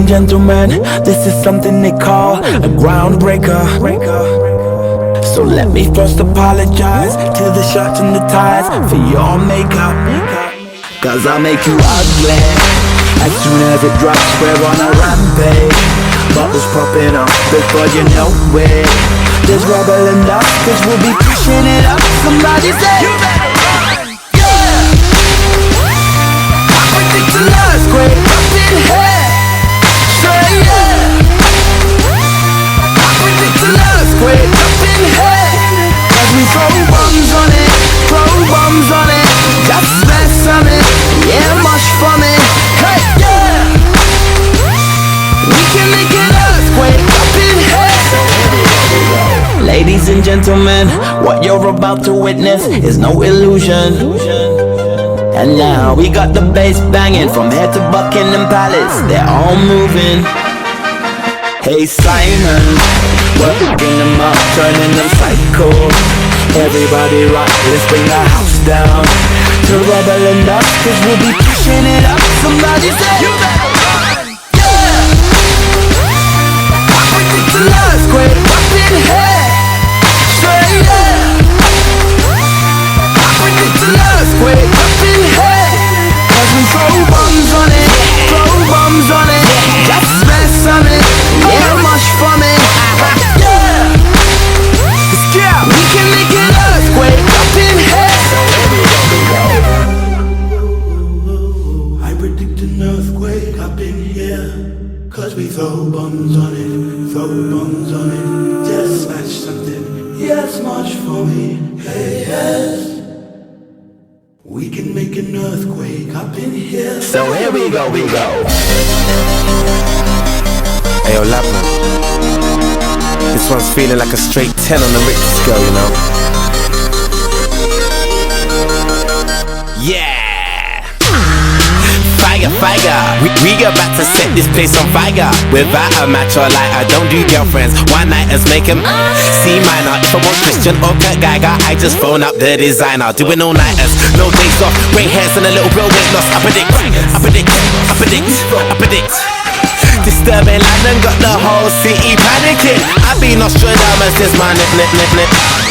and gentlemen, this is something they call a groundbreaker. So let me first apologize to the shirts and the ties for your makeup, cause I make you ugly. As soon as it drops, we're on a rampage. Bottles popping up before you know it. There's rubble and dust, cause we'll be pushing it up. Somebody say you better run, yeah. I predict an earthquake up in here. Say yeah. I predict an earthquake up in here. Cause we throw bombs on it, throw bombs on it. Just mess on it, yeah, mush from it. Hey, yeah. We can make an earthquake up in here. Ladies and gentlemen, what you're about to witness is no illusion. And now we got the bass banging from here to Buckingham Palace. They're all moving. Hey Simon, we're picking them up, turning them psycho. Everybody rock, let's bring the house down to rubble and dust, cause we'll be pushing it up. Somebody say you better run, yeah. I predict an earthquake up in here. Say yeah. I predict an earthquake up in here. Cause we throw bombs on it, throw bombs on it. Just mess on it, yeah, mush from it. Yeah. We can make an earthquake up in here. I predict an earthquake up in here. Cause we throw bombs on it, throw bombs on it. Just smash something, yes, much for me. Hey, yes. We can make an earthquake up in here. So here we go, we go. Hey yo, Labman, this one's feeling like a straight 10 on the Richter scale, you know. Yeah. Fire, we about to set this place on fire. Without a match or lighter, don't do girlfriends, one-nighters, make them C minor. If I want Christian or Kurt Geiger, I just phone up the designer. Doing all-nighters, no days off, grey hairs and a little bit of weight loss. I predict disturbing London got the whole city panicking. I've been Nostradamus, this my nip.